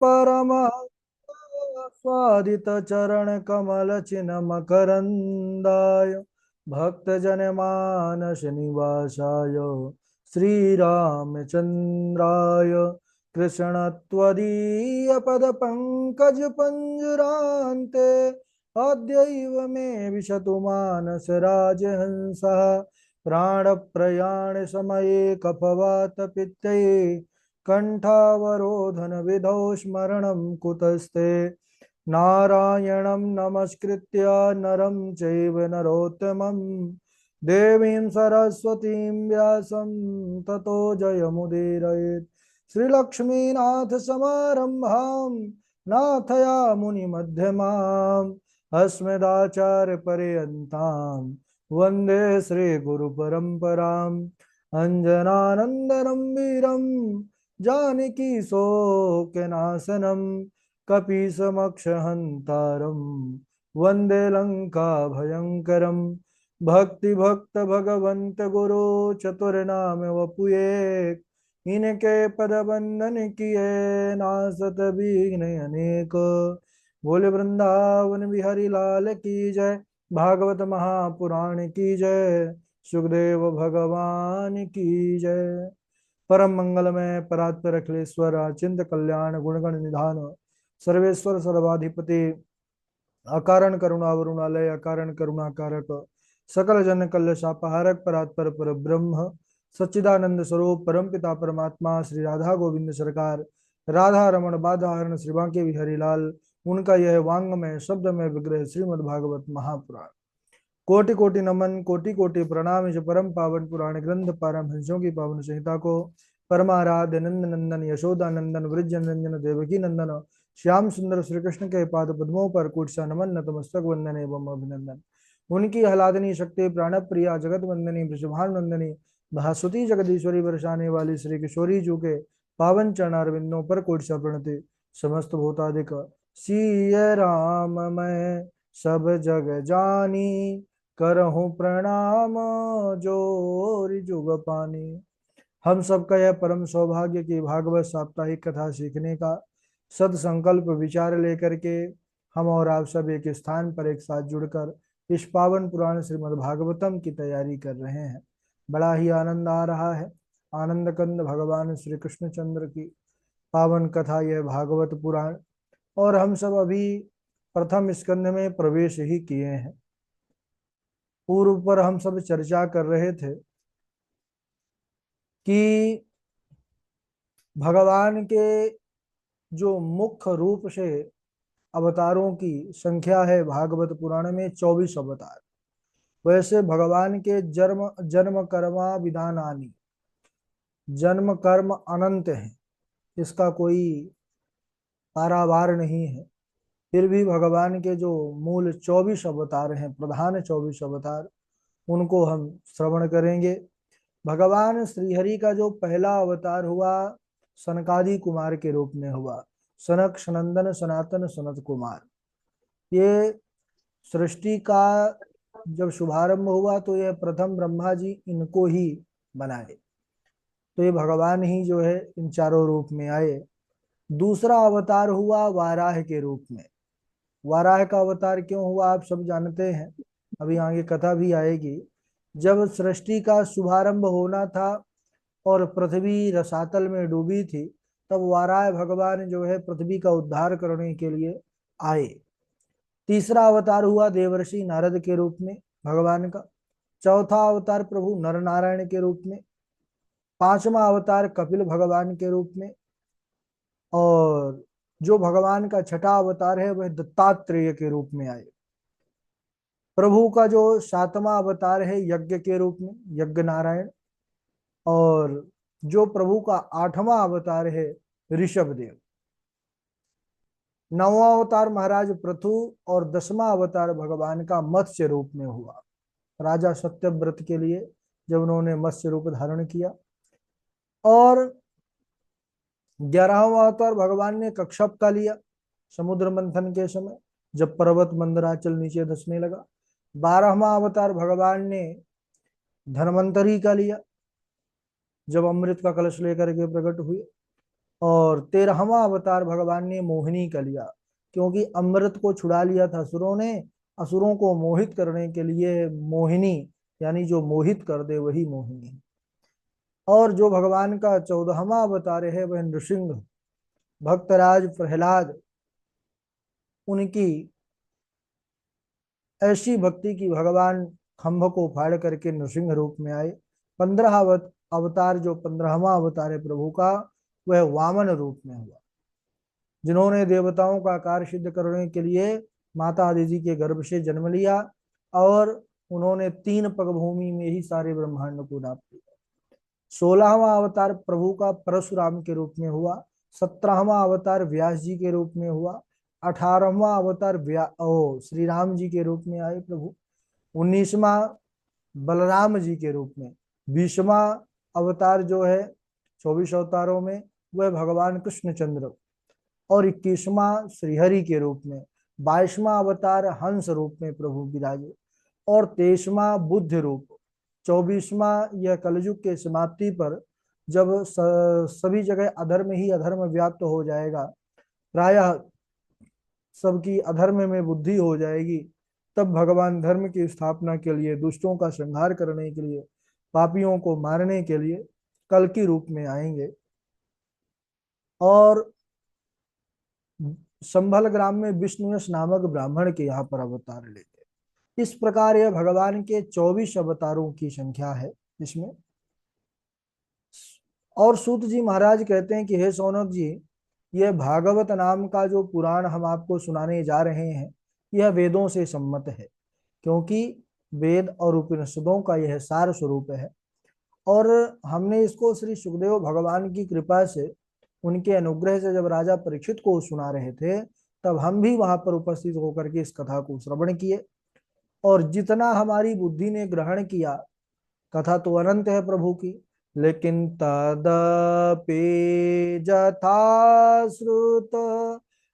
परम स्वादित चरण कमल चिन्ह मकरंदाय भक्त जन मानस निवासाय श्री रामचंद्राय कृष्ण त्वदीय पद पंकज पंजरान्ते अद्यैव मे विशतु मानस राजहंसः प्राण प्रयाण समये कफवात पित्ते कंठावरोधन विधौ स्मरणं कुतस्ते नारायणं नमस्कृत्य नरं चैव नरोत्तमं देवीं सरस्वतीं व्यासं ततो जयमुदीरयेत् श्रीलक्ष्मीनाथ समारम्भां नाथयामुनिमध्यमाम् अस्मदाचार्यपर्यन्तां वन्दे श्रीगुरुपरम्पराम् अञ्जनानन्दनं वीरं जानकी शोकनाशनं कपीशमक्षहन्तारं वन्दे लङ्काभयङ्करं भक्तिभक्त भगवन्त गुरु चतुर्नाम वपुये इनके पद बंदन किए नासत विघ्न अनेक बोले वृंदावन बिहारी लाल की जय भागवत महापुराण की जय सुखदेव भगवान की जय परम मंगलमय परात्पर अखिलेश्वर अचिंत कल्याण गुणगण निधान सर्वेश्वर सर्वाधिपति अकारण करुणावरुणालय अकारण करुणाकारक सकल जन कल्य शापाहारक परात्पर पर ब्रह्म सच्चिदानंद स्वरूप परम पिता परमात्मा श्री राधा गोविंद सरकार राधा रमण बाधा हरण श्री बांके बिहारी लाल उनका यह वांगमय शब्द में विग्रह श्रीमद् भागवत महापुराण कोटि कोटि नमन कोटि कोटि प्रणाम इस परम पावन पुराण ग्रंथ पारमहंसों की पावन संहिता को परमाराध्य नंद नंदन यशोदा नंदन वृज नंदन देवकी नंदन श्याम सुंदर श्री कृष्ण के पाद पद्मों पर कुटसा नमन नतमस्तक वंदन एवं अभिनंदन उनकी आह्लादनी शक्ति प्राण प्रिया जगत वंदनी वृषभानुनंदनी भासुती जगदीश्वरी बरसाने वाली श्री किशोरी जू के पावन चरणारविंदों पर कोटसा प्रणति समस्त भूतादिक सीय राम मैं सब जग जानी करहूं प्रणाम जोरि जुग पानी। हम सबका यह परम सौभाग्य कि भागवत साप्ताहिक कथा सीखने का सदसंकल्प विचार लेकर के हम और आप सब एक स्थान पर एक साथ जुड़कर इस पावन पुराण श्रीमद् भागवतम की तैयारी कर रहे हैं। बड़ा ही आनंद आ रहा है। आनंद कंद भगवान श्री कृष्णचंद्र की पावन कथा यह भागवत पुराण और हम सब अभी प्रथम स्कंध में प्रवेश ही किए हैं। पूर्व पर हम सब चर्चा कर रहे थे कि भगवान के जो मुख्य रूप से अवतारों की संख्या है भागवत पुराण में 24 अवतार। वैसे भगवान के जन्म जन्म कर्मा विधानानि जन्म कर्म अनंत है, इसका कोई पारावार नहीं है। फिर भी भगवान के जो मूल 24 अवतार हैं, प्रधान 24 अवतार, उनको हम श्रवण करेंगे। भगवान श्रीहरि का जो पहला अवतार हुआ सनकादि कुमार के रूप में हुआ, सनक सनंदन सनातन सनत कुमार। ये सृष्टि का जब शुभारंभ हुआ तो यह प्रथम ब्रह्मा जी इनको ही बनाए, तो ये भगवान ही जो है इन चारों रूप में आए। दूसरा अवतार हुआ वाराह के रूप में। वाराह का अवतार क्यों हुआ आप सब जानते हैं, अभी आगे कथा भी आएगी। जब सृष्टि का शुभारंभ होना था और पृथ्वी रसातल में डूबी थी, तब वाराह भगवान जो है पृथ्वी का उद्धार करने के लिए आए। तीसरा अवतार हुआ देवर्षि नारद के रूप में भगवान का। चौथा अवतार प्रभु नर नारायण के रूप में। पांचवा अवतार कपिल भगवान के रूप में। और जो भगवान का छठा अवतार है वह दत्तात्रेय के रूप में आए। प्रभु का जो सातवां अवतार है यज्ञ के रूप में, यज्ञ नारायण। और जो प्रभु का आठवां अवतार है ऋषभ देव। नौवां अवतार महाराज पृथु और 10वां अवतार भगवान का मत्स्य रूप में हुआ, राजा सत्यव्रत के लिए जब उन्होंने मत्स्य रूप धारण किया। और 11वां अवतार भगवान ने कच्छप का लिया समुद्र मंथन के समय, जब पर्वत मंदराचल नीचे धंसने लगा। 12वां अवतार भगवान ने धन्वंतरी का लिया, जब अमृत का कलश लेकर के प्रकट हुए। और 13वां अवतार भगवान ने मोहिनी का लिया, क्योंकि अमृत को छुड़ा लिया था असुरों ने। असुरों को मोहित करने के लिए मोहिनी, यानी जो मोहित कर दे वही मोहिनी है। और जो भगवान का 14वां अवतार है वह नृसिंह, भक्तराज प्रहलाद, उनकी ऐसी भक्ति की भगवान खंभ को फाड़ करके नृसिंह रूप में आए। 15 अवतार, जो 15वां अवतार है प्रभु का, वह वामन रूप में हुआ, जिन्होंने देवताओं का कार्य सिद्ध करने के लिए माता आदि जी के गर्भ से जन्म लिया, और उन्होंने 3 पग भूमि में ही सारे ब्रह्मांड को नाप दिया। 16वां अवतार प्रभु का परशुराम के रूप में हुआ। 17वां अवतार व्यास जी के रूप में हुआ। 18वां अवतार श्री राम जी के रूप में आए प्रभु। 19वां बलराम जी के रूप में। 20वां अवतार जो है 24 अवतारों में, वह भगवान कृष्णचंद्र, और 21वां श्रीहरि के रूप में। 22वां अवतार हंस रूप में प्रभु विराजे, और 23वां बुद्ध रूप। 24वां यह कलयुग के समाप्ति पर, जब सभी जगह अधर्म ही अधर्म व्याप्त हो जाएगा, प्रायः सबकी अधर्म में बुद्धि हो जाएगी, तब भगवान धर्म की स्थापना के लिए, दुष्टों का संहार करने के लिए, पापियों को मारने के लिए कल की रूप में आएंगे, और संभल ग्राम में विष्णुयश नामक ब्राह्मण के यहाँ पर अवतार लेंगे। इस प्रकार यह भगवान के 24 अवतारों की संख्या है इसमें। और सूत जी महाराज कहते हैं कि हे सौनक जी, यह भागवत नाम का जो पुराण हम आपको सुनाने जा रहे हैं, यह वेदों से सम्मत है, क्योंकि वेद और उपनिषदों का यह सार स्वरूप है। और हमने इसको श्री सुखदेव भगवान की कृपा से, उनके अनुग्रह से जब राजा परीक्षित को सुना रहे थे, तब हम भी वहां पर उपस्थित होकर के इस कथा को श्रवण किए। और जितना हमारी बुद्धि ने ग्रहण किया, कथा तो अनंत है प्रभु की, लेकिन तदपि जथा श्रुत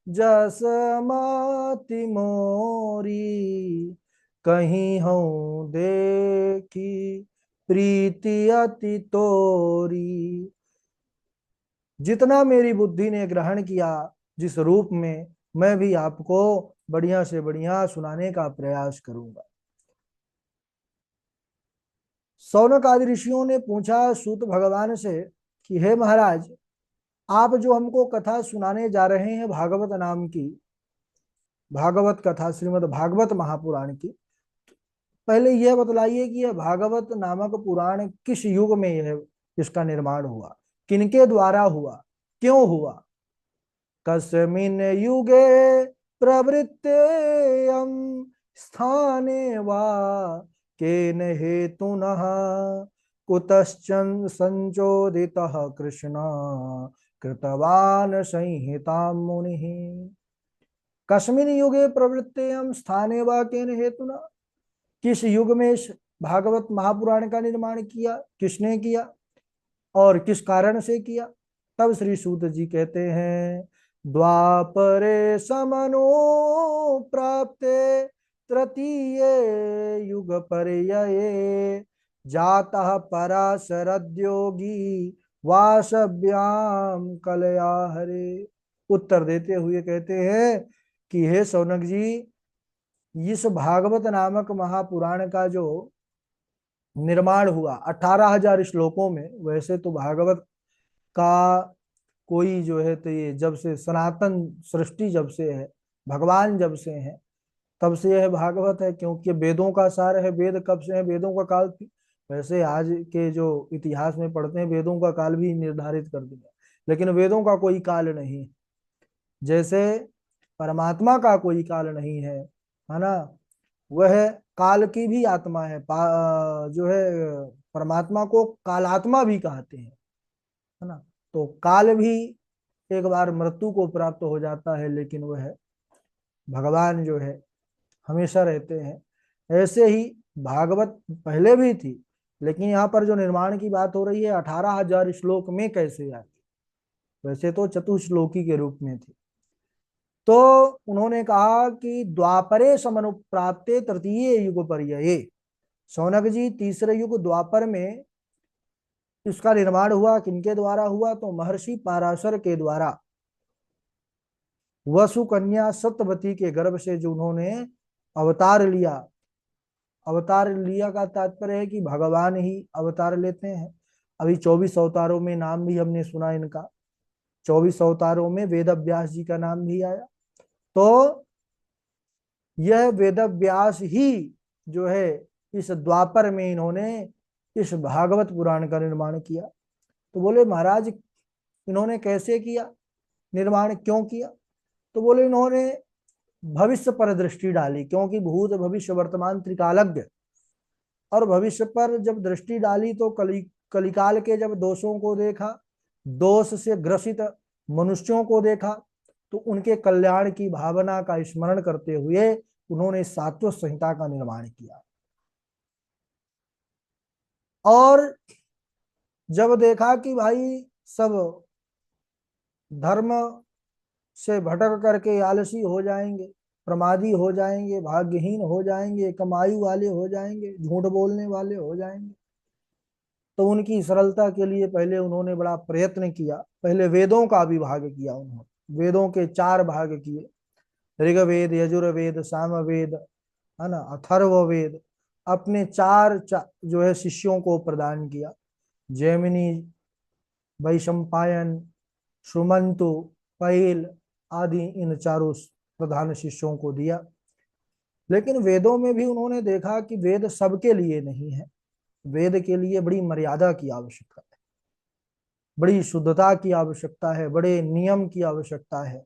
जस मति मोरी, कहीं हूँ देखी प्रीति अति तोरी। जितना मेरी बुद्धि ने ग्रहण किया, जिस रूप में, मैं भी आपको बढ़िया से बढ़िया सुनाने का प्रयास करूंगा। सौनक आदि ऋषियों ने पूछा सूत भगवान से कि हे महाराज, आप जो हमको कथा सुनाने जा रहे हैं भागवत नाम की, भागवत कथा श्रीमद् भागवत महापुराण की, पहले यह बतलाइए कि यह भागवत नामक पुराण किस युग में यह इसका निर्माण हुआ, किनके द्वारा हुआ, क्यों हुआ। कस्मिन् युगे प्रवृत्तेयं स्थाने वा केन हेतुनः कुतश्चन संचोदितः कृष्ण कृतवान् संहितां मुनिः। कस्मिन् युगे प्रवृत्तेयं स्थाने वा केन हेतुना, किस युग में इस भागवत महापुराण का निर्माण किया, किसने किया और किस कारण से किया। तब श्री सूत जी कहते हैं, द्वापरे समनो प्राप्ते तृतीय युग पर्यये जातः पराशरद्योगी वासव्याम कलया हरे। उत्तर देते हुए कहते हैं कि हे सौनक जी, इस भागवत नामक महापुराण का जो निर्माण हुआ 18,000 श्लोकों में, वैसे तो भागवत का कोई जो है, तो ये जब से सनातन सृष्टि जब से है, भगवान जब से है, तब से यह भागवत है, क्योंकि वेदों का सार है। वेद कब से है, वेदों का काल थी। वैसे आज के जो इतिहास में पढ़ते हैं, वेदों का काल भी निर्धारित कर दिया, लेकिन वेदों का कोई काल नहीं, जैसे परमात्मा का कोई काल नहीं है ना। वह काल की भी आत्मा है, जो है परमात्मा को कालात्मा भी कहते हैं, है ना। तो काल भी एक बार मृत्यु को प्राप्त हो जाता है, लेकिन वह भगवान जो है हमेशा रहते हैं। ऐसे ही भागवत पहले भी थी, लेकिन यहाँ पर जो निर्माण की बात हो रही है 18,000 श्लोक में कैसे आई। वैसे तो चतुश्लोकी के रूप में थी। तो उन्होंने कहा कि द्वापरे समनुप्राप्ते तृतीय युग पर्यये, सौनक जी तीसरे युग द्वापर में इसका निर्माण हुआ किनके द्वारा हुआ, तो महर्षि पाराशर के द्वारा। वसु कन्या सत्यवती के गर्भ से जो उन्होंने अवतार लिया। अवतार लिया का तात्पर्य है कि भगवान ही अवतार लेते हैं। अभी 24 अवतारों में नाम भी हमने सुना इनका। 24 अवतारों में वेद व्यास जी का नाम भी आया। तो यह वेद व्यास ही जो है इस द्वापर में इन्होंने इस भागवत पुराण का निर्माण किया। तो बोले महाराज इन्होंने कैसे किया, निर्माण क्यों किया? तो बोले इन्होंने भविष्य पर दृष्टि डाली, क्योंकि भूत भविष्य वर्तमान त्रिकालज्ञ। और भविष्य पर जब दृष्टि डाली तो कलिकाल के जब दोषों को देखा, दोष से ग्रसित मनुष्यों को देखा, तो उनके कल्याण की भावना का स्मरण करते हुए उन्होंने सात्वत संहिता का निर्माण किया। और जब देखा कि भाई सब धर्म से भटक करके आलसी हो जाएंगे, प्रमादी हो जाएंगे, भाग्यहीन हो जाएंगे, कमाई वाले हो जाएंगे, झूठ बोलने वाले हो जाएंगे, तो उनकी सरलता के लिए पहले उन्होंने बड़ा प्रयत्न किया। पहले वेदों का विभाग किया उन्होंने, वेदों के 4 भाग किए, ऋग्वेद, यजुर्वेद, सामवेद, है ना, अथर्ववेद। अपने जो है शिष्यों को प्रदान किया। जैमिनी, वैशंपायन, सुमंतु, पैल आदि इन चारों प्रधान शिष्यों को दिया। लेकिन वेदों में भी उन्होंने देखा कि वेद सबके लिए नहीं है। वेद के लिए बड़ी मर्यादा की आवश्यकता है, बड़ी शुद्धता की आवश्यकता है, बड़े नियम की आवश्यकता है।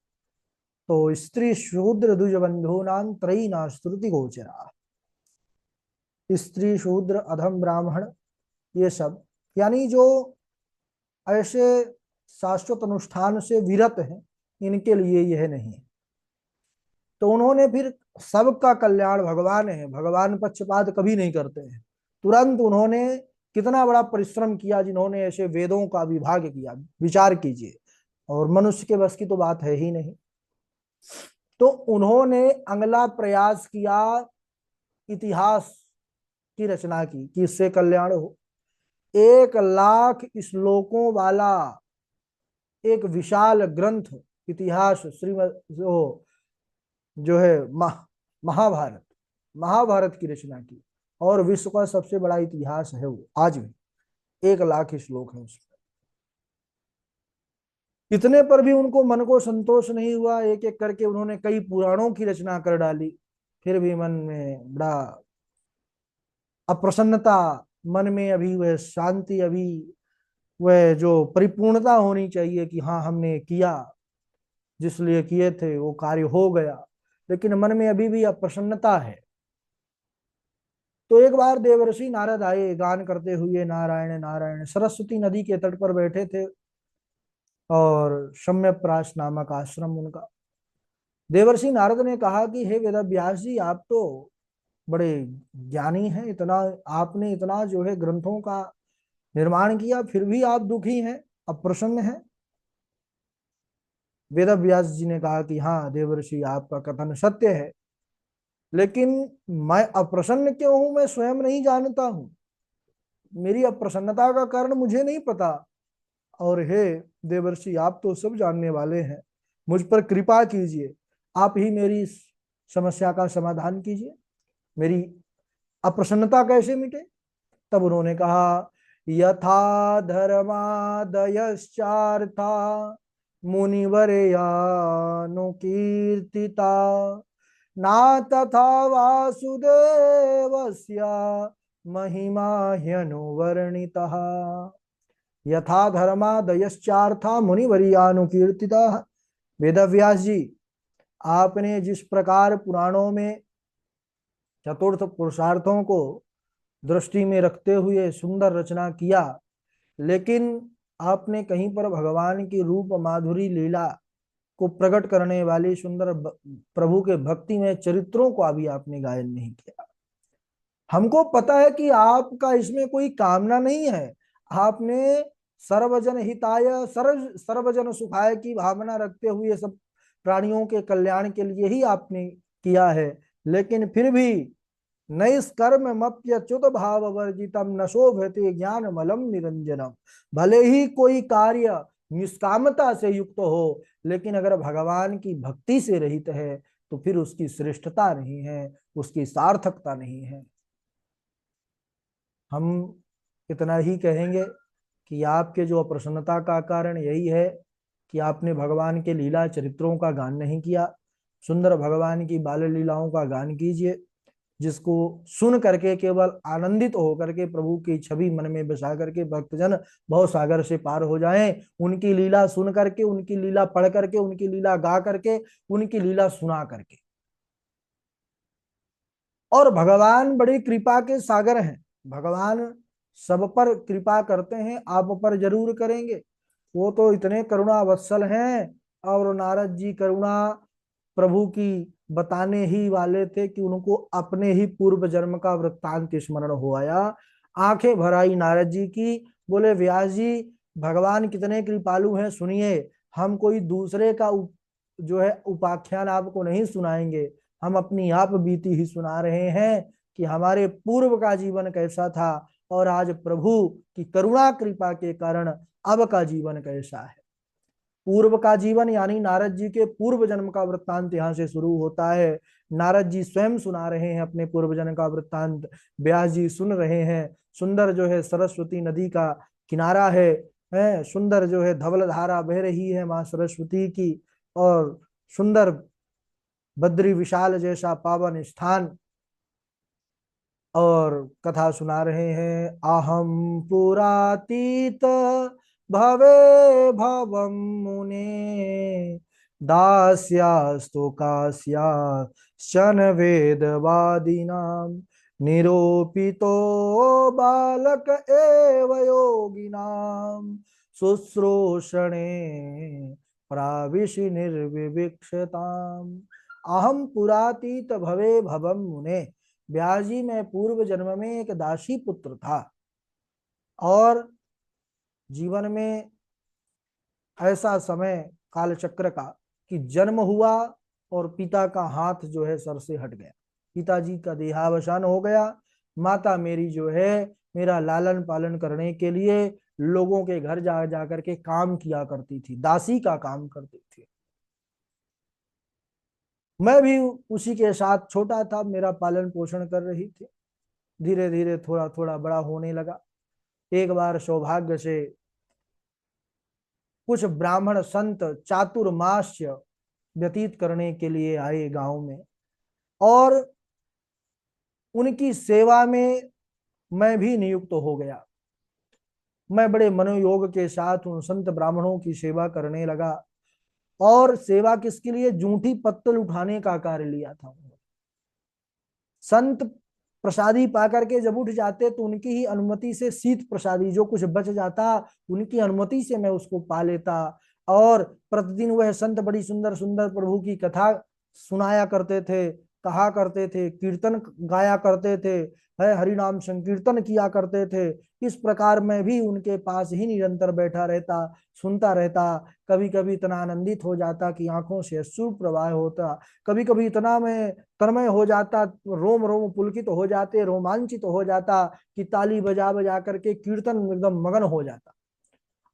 तो स्त्री शूद्र द्विज बंधु नाम त्रयी ना श्रुति गोचरा। स्त्री शूद्र अधम ब्राह्मण ये सब, यानी जो ऐसे शाश्वत अनुष्ठान से विरत हैं, इनके लिए यह नहीं है। तो उन्होंने फिर सबका कल्याण भगवान है, भगवान पक्षपात कभी नहीं करते हैं। तुरंत उन्होंने कितना बड़ा परिश्रम किया जिन्होंने ऐसे वेदों का विभाग किया, विचार कीजिए। और मनुष्य के बस की तो बात है ही नहीं। तो उन्होंने अगला प्रयास किया, इतिहास की रचना की कि इससे कल्याण हो। 1 लाख श्लोकों वाला एक विशाल ग्रंथ इतिहास, श्रीमद जो है महाभारत, महाभारत की रचना की। और विश्व का सबसे बड़ा इतिहास है वो, आज भी 1 लाख श्लोक है उसमें। इतने पर भी उनको मन को संतोष नहीं हुआ, एक एक करके उन्होंने कई पुराणों की रचना कर डाली। फिर भी मन में बड़ा अप्रसन्नता, मन में अभी वह शांति, अभी वह जो परिपूर्णता होनी चाहिए कि हाँ हमने किया, जिस लिए किए थे वो कार्य हो गया, लेकिन मन में अभी भी अप्रसन्नता है। तो एक बार देवर्षि नारद आए गान करते हुए, नारायण नारायण। सरस्वती नदी के तट पर बैठे थे और सम्यप्राश नामक आश्रम उनका। देवर्षि नारद ने कहा कि हे वेद व्यास जी, आप तो बड़े ज्ञानी हैं, इतना आपने इतना जो है ग्रंथों का निर्माण किया, फिर भी आप दुखी हैं, अप्रसन्न हैं। वेद व्यास जी ने कहा कि हाँ देवर्षि, आपका कथन सत्य है, लेकिन मैं अप्रसन्न क्यों हूं मैं स्वयं नहीं जानता हूं। मेरी अप्रसन्नता का कारण मुझे नहीं पता। और हे देवर्षि, आप तो सब जानने वाले हैं, मुझ पर कृपा कीजिए, आप ही मेरी इस समस्या का समाधान कीजिए, मेरी अप्रसन्नता कैसे मिटे। तब उन्होंने कहा, यथा धर्मादयश्चार्था मुनिवरेयानुकीर्तिता ना तथा वासुदेवस्य महिमा ह्यनुवर्णितः। यथा धर्मादयश्चार्था मुनिवर्यानुकीर्तिता। वेदव्यास जी, आपने जिस प्रकार पुराणों में चतुर्थ पुरुषार्थों को दृष्टि में रखते हुए सुंदर रचना किया, लेकिन आपने कहीं पर भगवान की रूप माधुरी लीला को प्रकट करने वाले सुंदर प्रभु के भक्ति में चरित्रों को अभी आपने गायन नहीं किया। हमको पता है कि आपका इसमें कोई कामना नहीं है, आपने सर्वजन हिताय सर्वजन सुखाय की भावना रखते हुए सब प्राणियों के कल्याण के लिए ही आपने किया है। लेकिन फिर भी नैष्कर्म मप्यच्युत भाव वर्जितम न शोभते ज्ञान मलम निरंजनम। भले ही कोई कार्य निष्कामता से युक्त हो, लेकिन अगर भगवान की भक्ति से रहित है तो फिर उसकी श्रेष्ठता नहीं है, उसकी सार्थकता नहीं है। हम इतना ही कहेंगे कि आपके जो अप्रसन्नता का कारण यही है कि आपने भगवान के लीला चरित्रों का गान नहीं किया। सुंदर भगवान की बाल लीलाओं का गान कीजिए, जिसको सुन करके केवल आनंदित होकर के प्रभु की छवि मन में बसा करके भक्तजन भव सागर से पार हो जाएं। उनकी लीला सुन करके, उनकी लीला पढ़ करके, उनकी लीला गा करके, उनकी लीला सुना करके। और भगवान बड़ी कृपा के सागर हैं। भगवान सब पर कृपा करते हैं, आप पर जरूर करेंगे। वो तो इतने करुणा वत्सल हैं। और नारद जी करुणा प्रभु की बताने ही वाले थे कि उनको अपने ही पूर्व जन्म का वृत्तांत स्मरण हो आया। आंखें भर आई नारद जी की। बोले व्यास जी, भगवान कितने कृपालु हैं, सुनिए। हम कोई दूसरे का जो है उपाख्यान आपको नहीं सुनाएंगे, हम अपनी आप बीती ही सुना रहे हैं कि हमारे पूर्व का जीवन कैसा था और आज प्रभु की करुणा कृपा के कारण अब का जीवन कैसा है। पूर्व का जीवन यानी नारद जी के पूर्व जन्म का वृत्तांत यहाँ से शुरू होता है। नारद जी स्वयं सुना रहे हैं अपने पूर्व जन्म का वृत्तांत, व्यास जी सुन रहे हैं। सुंदर जो है सरस्वती नदी का किनारा है सुंदर जो है धवल धारा बह रही है माँ सरस्वती की। और सुंदर बद्री विशाल जैसा पावन स्थान, और कथा सुना रहे हैं। अहम पुरातीत भवे भवम मुने, दास्यास्तु कास्या शन वेदवादिनाम, निरूपितो बालक एव योगिनाम, शुश्रूषणे प्राविशि निर्विविक्षताम। अहम पुरातीत भवे भवम मुने। व्यास जी, मैं पूर्व जन्म में एक दासी पुत्र था और जीवन में ऐसा समय कालचक्र का कि जन्म हुआ और पिता का हाथ जो है सर से हट गया। पिताजी का देहावसान हो गया। माता मेरी जो है मेरा लालन पालन करने के लिए लोगों के घर जा जा करके काम किया करती थी, दासी का काम करती थी। मैं भी उसी के साथ छोटा था, मेरा पालन पोषण कर रही थी। धीरे धीरे थोड़ा थोड़ा बड़ा होने लगा। एक बार सौभाग्य से कुछ ब्राह्मण संत चातुर्मास्य व्यतीत करने के लिए आए गांव में, और उनकी सेवा में मैं भी नियुक्त हो गया। मैं बड़े मनोयोग के साथ उन संत ब्राह्मणों की सेवा करने लगा। और सेवा किसके लिए? जूठी पत्तल उठाने का कार्य लिया था। संत प्रसादी पा करके जब उठ जाते तो उनकी ही अनुमति से शीत प्रसादी जो कुछ बच जाता, उनकी अनुमति से मैं उसको पा लेता। और प्रतिदिन वह संत बड़ी सुंदर सुंदर प्रभु की कथा सुनाया करते थे, कहा करते थे, कीर्तन गाया करते थे, है हरि नाम संकीर्तन किया करते थे। इस प्रकार मैं भी उनके पास ही निरंतर बैठा रहता, सुनता रहता। कभी कभी इतना आनंदित हो जाता कि आंखों से अश्रु प्रवाह होता। कभी कभी इतना मैं तन्मय हो जाता, रोम रोम पुलकित हो जाते, रोमांचित हो जाता कि ताली बजा बजा करके कीर्तन एकदम मगन हो जाता।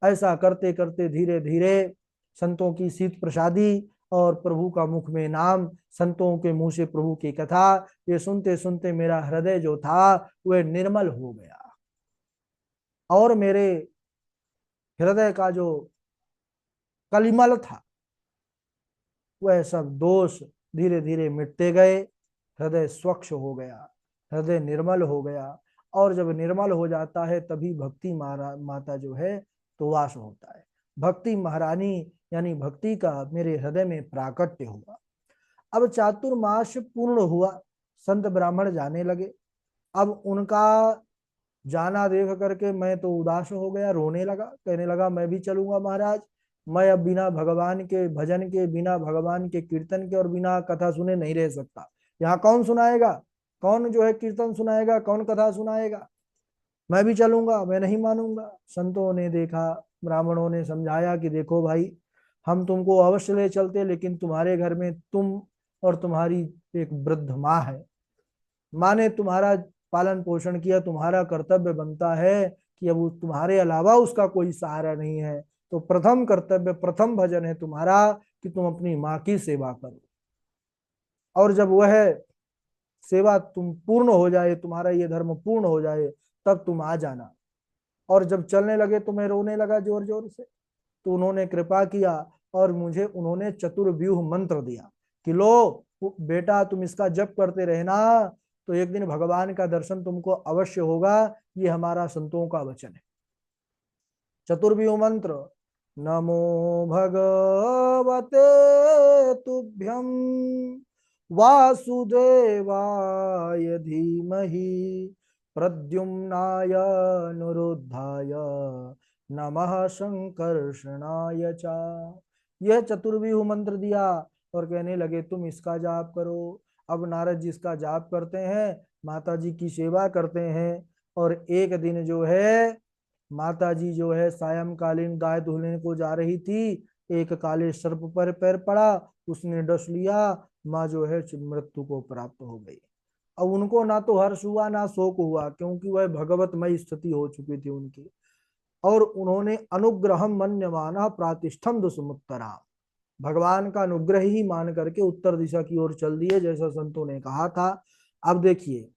ऐसा करते करते धीरे धीरे संतों की शीत प्रसादी और प्रभु का मुख में नाम, संतों के मुंह से प्रभु की कथा, ये सुनते सुनते मेरा हृदय जो था वह निर्मल हो गया। और मेरे हृदय का जो कलिमल था वह सब दोष धीरे धीरे मिटते गए। हृदय स्वच्छ हो गया, हृदय निर्मल हो गया। और जब निर्मल हो जाता है तभी भक्ति माता जो है तो वास होता है। भक्ति महारानी यानी भक्ति का मेरे हृदय में प्राकट्य हुआ। अब चातुर्मास पूर्ण हुआ, संत ब्राह्मण जाने लगे। अब उनका जाना देख करके मैं तो उदास हो गया, रोने लगा, कहने लगा मैं भी चलूंगा महाराज। मैं अब बिना भगवान के भजन के, बिना भगवान के कीर्तन के और बिना कथा सुने नहीं रह सकता। यहाँ कौन सुनाएगा, कौन जो है कीर्तन सुनाएगा, कौन कथा सुनाएगा? मैं भी चलूंगा, मैं नहीं मानूंगा। संतों ने देखा, ब्राह्मणों ने समझाया कि देखो भाई, हम तुमको अवश्य ले चलते, लेकिन तुम्हारे घर में तुम और तुम्हारी एक वृद्ध माँ है, माँ ने तुम्हारा पालन पोषण किया, तुम्हारा कर्तव्य बनता है कि अब तुम्हारे अलावा उसका कोई सहारा नहीं है, तो प्रथम कर्तव्य, प्रथम भजन है तुम्हारा कि तुम अपनी माँ की सेवा करो। और जब वह सेवा तुम पूर्ण हो जाए, तुम्हारा ये धर्म पूर्ण हो जाए, तब तुम आ जाना। और जब चलने लगे तो मैं रोने लगा जोर जोर से। तो उन्होंने कृपा किया और मुझे उन्होंने चतुर्व्यूह मंत्र दिया कि लो बेटा, तुम इसका जप करते रहना, तो एक दिन भगवान का दर्शन तुमको अवश्य होगा। ये हमारा संतों का वचन है। चतुर्व्यूह मंत्र: नमो भगवते तुभ्यं वासुदेवाय धीमहि प्रद्युम्नाय अनुरुद्धाय नमः संकर्षणाय च। यह चतुर्व्यूह मंत्र दिया और कहने लगे तुम इसका जाप करो। अब नारद जी इसका जाप करते हैं, माता जी की सेवा करते हैं। और एक दिन जो है, माता जी जो है सायंकालीन गाय धुलने को जा रही थी, एक काले सर्प पर पैर पड़ा, उसने डस लिया। माँ जो है मृत्यु को प्राप्त हो गई। अब उनको ना तो हर्ष हुआ ना शोक हुआ, क्योंकि वह भगवतमय स्थिति हो चुकी थी उनकी। और उन्होंने अनुग्रहम मन्यमाना प्रातिष्ठम दुसमुत्तरा, भगवान का अनुग्रह ही मान करके उत्तर दिशा की ओर चल दिए, जैसा संतों ने कहा था। अब देखिए,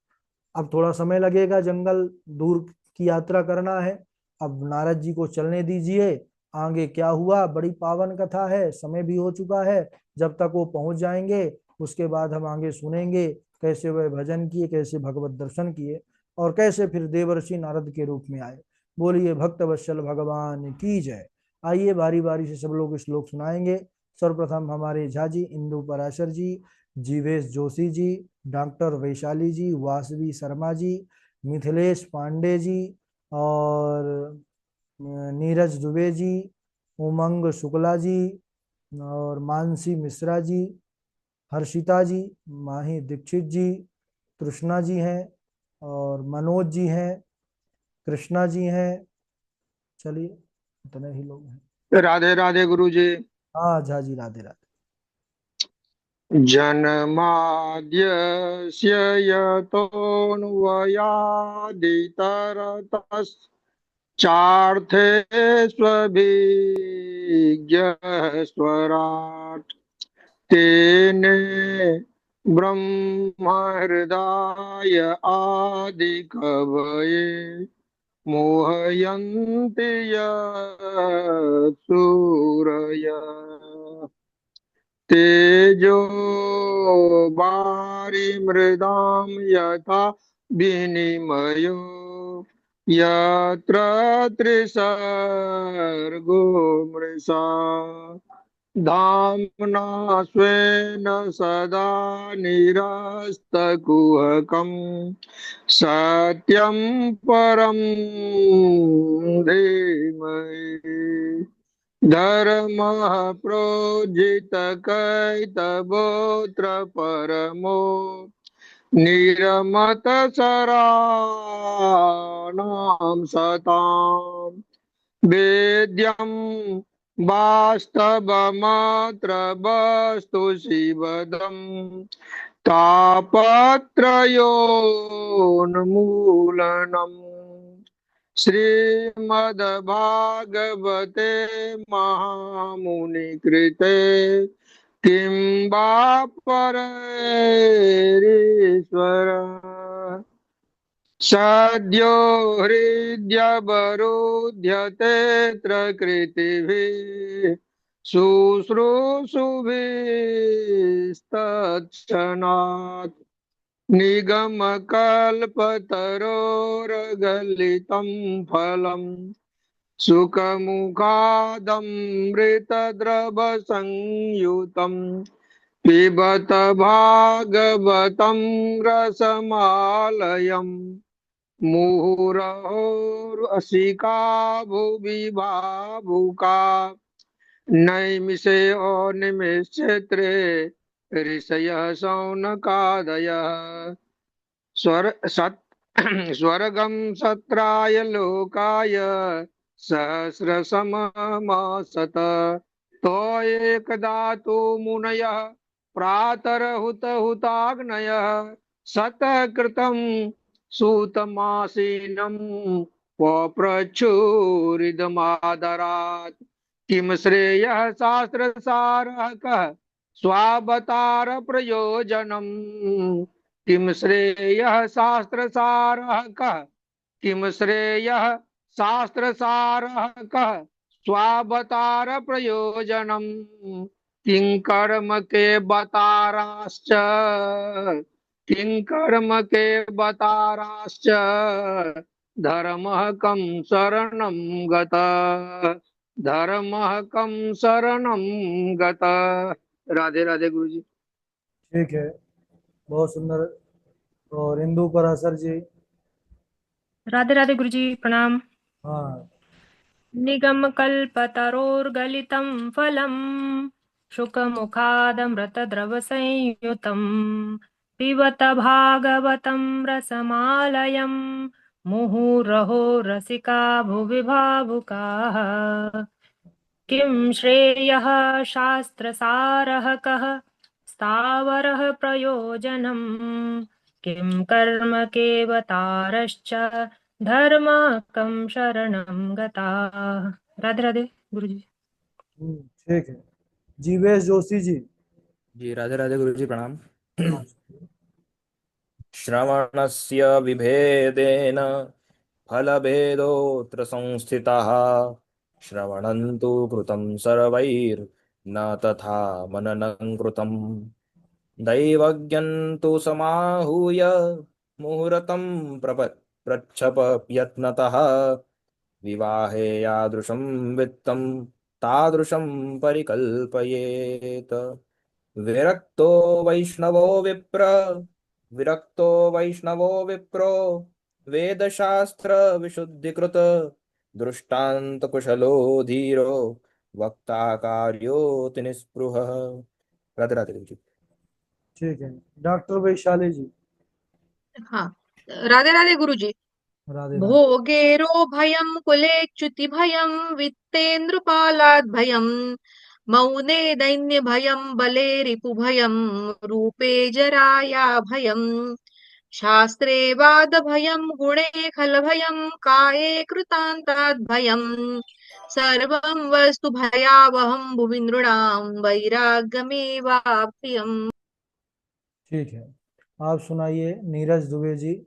अब थोड़ा समय लगेगा, जंगल दूर की यात्रा करना है। अब नारद जी को चलने दीजिए। आगे क्या हुआ, बड़ी पावन कथा है, समय भी हो चुका है। जब तक वो पहुंच जाएंगे, उसके बाद हम आगे सुनेंगे कैसे वह भजन किए, कैसे भगवत दर्शन किए, और कैसे फिर देवर्षि नारद के रूप में आए। बोलिए भक्त वत्सल भगवान की जय। आइए बारी बारी से सब लोग श्लोक सुनाएंगे। सर्वप्रथम हमारे झा जी, इंदु पराशर जी, जीवेश जोशी जी, डॉक्टर वैशाली जी, वासवी शर्मा जी, मिथिलेश पांडे जी, और नीरज दुबे जी, उमंग शुक्ला जी, और मानसी मिश्रा जी, हर्षिता जी, माही दीक्षित जी, तृष्णा जी हैं, और मनोज जी हैं, कृष्णा जी हैं। चलिए, इतने ही लोग हैं। राधे राधे गुरु जी। हाँ झा जी, राधे राधे। जन्माद्यस्य यतोऽन्वयादितरतश्चार्थेष्वभिज्ञः स्वराट् तेने ब्रह्महृदाय आदिकवये मोहयन्ति यत् सूरयः। तेजो वारिमृदां यथा विनिमयो यत्र त्रिसर्गो मृषा धाम्ना स्वेन सदा निरस्तकुहकं सत्यं परं धीमहि। धर्मः प्रोज्झितकैतवोऽत्र परमो निरमतसराणां सताम् वेद्यं वास्तवमत्र वस्तु शिवदम् तापत्रयोन्मूलनम् श्रीमद्भागवते महामुनिकृते किं वा परैरीश्वर सद्यो हृद्यवरुध्यतेऽत्र कृतिभिः शुश्रूषुभिस्तत्क्षणात् निगमकल्पतरोर्गलितं फलम् सुखमुखादमृतद्रवसंयुतम् पिबत भागवतं रसमालयम् मुहुरहोरसिका भुवि भावुका नैमिषेऽहो निमिषत्रे ऋषयः शौनकादयः स्वर्गं सत्राय लोकाय सहस्रशममासत तो एकदा तु मुनयः प्रातरहुत हुताग्नयः सतकृतं सूतमासीनं पप्रच्छुरिदमादरात् किं श्रेयः शास्त्रसारः कः स्वावतार प्रयोजनम् किं श्रेयः शास्त्रसारः कः किम श्रेयः शास्त्रसारः कः स्वावतार प्रयोजनम् किं कर्म के बताराश्च किं कर्म के बताराश्च धर्मः कं शरणं गतः धर्मः कं शरणं गतः। राधे राधे गुरु जी। ठीक है, बहुत सुंदर। और इंदु पराशर जी। राधे राधे गुरुजी, प्रणाम। हाँ। निगम कल्पतरोर्गलितं फलम् शुकमुखादमृतद्रव संयुतम् पिबत भागवतं रसमालयम् मुहुरहो रसिका भुवि भावुकाः। किं श्रेयः शास्त्रसारः कः स्थावरः प्रयोजनम् किं कर्म केवतारश्च धर्म कं शरणं गताः। राधे राधे गुरुजी। ठीक है, जीवेश जोशी जी। जी राधे राधे गुरु जी, प्रणाम। हाँ। श्रवणस्य विभेदेन फलभेदोऽत्र संस्थितः श्रवणं तु कृतं सर्वैर्न तथा मननं कृतम् दैवज्ञं तु समाहूय मुहूर्तं प्रच्छप यत्नतः विवाहे यादृशं वित्तं तादृशं परिकल्पयेत् विरक्तो वैष्णवो विप्र विरक्तो वैष्णवो विप्रो वेदशास्त्र विशुद्धिकृत दृष्टांत कुशलो धीरो वक्ता कार्योति निस्पृह। राधे राधे गुरु जी। ठीक है, डॉक्टर वैशाली जी। हाँ, राधे राधे गुरुजी। राधे राधे। भोगेरो भयं कुलेच्युति भयं वित्तेन्द्रपालाद् भयं मौने दैन्य भयं बले रिपु भयं रूपे जराया भयं शास्त्रे वाद भयं गुणे खल भयं काये कृतान्ताद् भयं सर्वं वस्तु भयावहं भुवि नृणां वैराग्यमेवाप्रियम्। ठीक है, आप सुनाइए नीरज दुबे जी।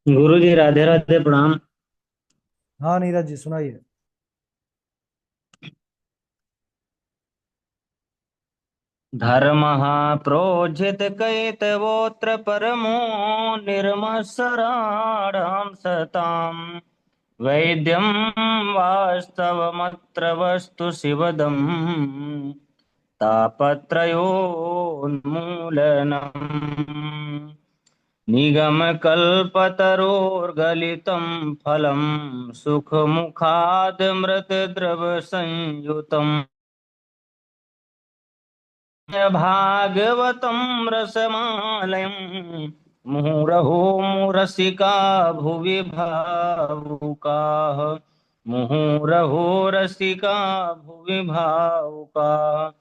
गुरु जी राधे राधे, प्रणाम। हाँ नीरज जी, सुनाइए। धर्मः प्रोज्झित कैतवोऽत्र परमो निर्मत्सराणां सताम् वैद्यं वास्तवमत्र वस्तु शिवदम् तापत्रयोन्मूलनम् निगमकल्पतरोर्गलितं फलं सुखमुखादमृतद्रवसंयुतम् भागवतं रसमालयम् मुहुरहो रसिका भुवि भावुकाः मुहुरहो रसिका भुवि भावुकाः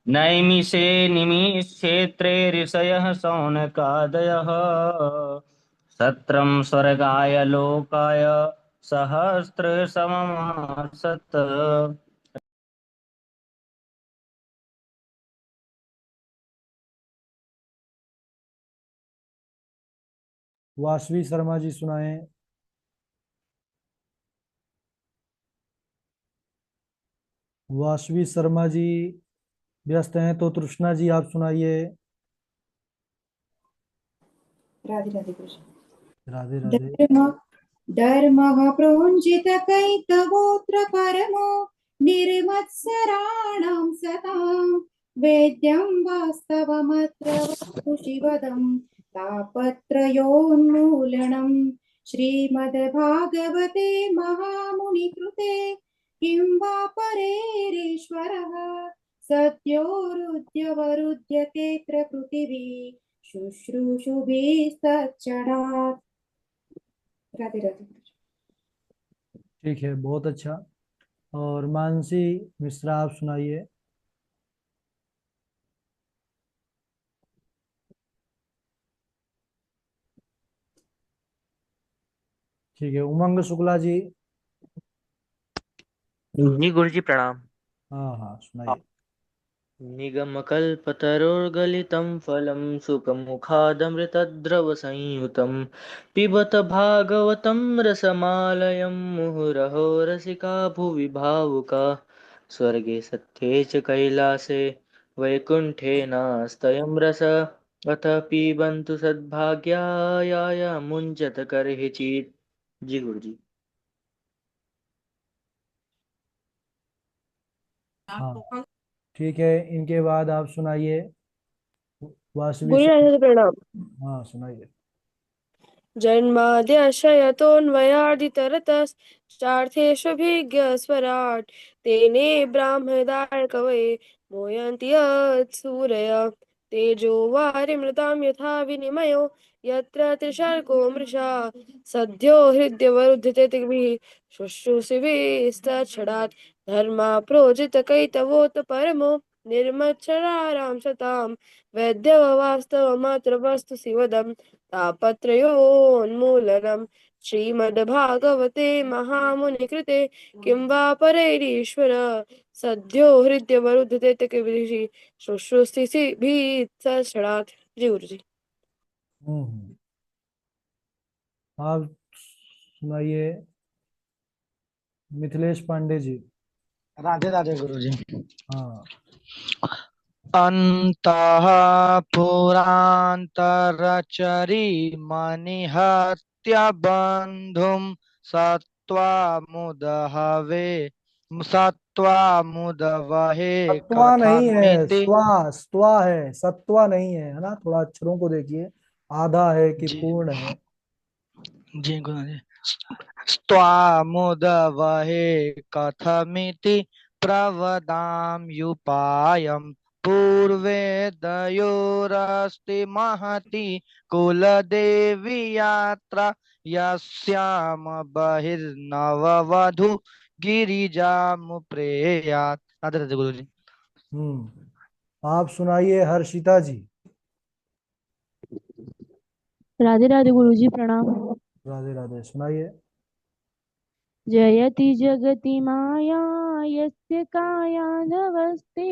नैमिषे निमिषेत्रे ऋषयः शौनकादयः सत्रं स्वर्गाय लोकाय सहस्रसममासत्। वासवी शर्मा जी सुनाए। वासवी शर्मा जी व्यस्त हैं तो तृष्णा जी आप सुनाइए। राधे राधे कृष्ण। राधे राधे। धर्मः प्रोञ्जित कैतवोऽत्र परमो निर्मत्सराणां सतां वेद्यं वास्तवमत्र वस्तु शिवदं तापत्रयोन्मूलनम् श्रीमद्भागवते महामुनिकृते किं वा परेरीश्वरः सद्योरुद्यवरुध्यतेऽत्र पृथिवी शुश्रूषुभिस्तच्चडात्। राधे राधे। ठीक है, बहुत अच्छा। और मानसी मिश्रा, आप सुनाइए। ठीक है, उमंग शुक्ला जी। जी गुरु जी प्रणाम। हाँ हाँ, सुनाइए। निगमकल्पतरोर्गलितं फलं सुखमुखादमृतद्रवसंयुतं पिबत भागवतं रसमालयं मुहुरहो रसिका भुवि भावुका स्वर्गे सत्ये च कैलासे वैकुण्ठे नास्तयं रस अथ पिबन्तु सद्भाग्याय मुञ्चत कर्हिचित्। जी गुरु जी। हाँ, ठीक है, इनके बाद आप सुनाइए। वासवी गुरु सर। जी प्रणाम। हाँ, सुनाइए। जन्माद्यशयतोऽन्वयादितरतश्चार्थेष्वभिज्ञस्वराट् तेने ब्राह्मणाय कवये मोहन्ति यत्सूरय तेजो वारिमृतां यथा विनिमयो यत्र त्रिशर्को मृषा सद्यो हृद्यवरुध्यते तिग्भिः शुश्रूषिभिस्तच्छडात् धर्मा प्रोजितकैतवोत परमो निर्मच्छरारां सतां वैद्यवास्तवमत्र वस्तु शिवदम् तापत्रयोन्मूलनम् श्रीमद्भागवते महामुनिकृते किं वा परैरीश्वर सद्यो हृद्यवरुध्यते किभिः शुश्रूषिभिः सषडात्। जी गुरु जी। हम्म। आप सुनाइए, मिथिलेश पांडे जी। राधे राधे गुरु जी। हाँ। अन्तः पुरान्तरचरी मनिहत्य बन्धुं सत्त्वामुदहवे सत्त्वामुदवहे सत्वा नहीं है, कथमिति। स्वा है, सत्वा नहीं है ना, थोड़ा अक्षरों को देखिए। आधा है कि जी पूर्ण है? जी गुरु जी। त्वामुदवहे कथमिति प्रवदाम्युपायं पूर्वे दयोरस्ति महति कुलदेवी यात्रा यस्याम बहिर्नववधू गिरिजामुप्रेयात्। राधे राधे गुरु जी। आप सुनाइए, हर्षिता जी। राधे राधे गुरु जी प्रणाम। राधे राधे, सुनाइए। जयति जगति माया यस्य कायानवस्थे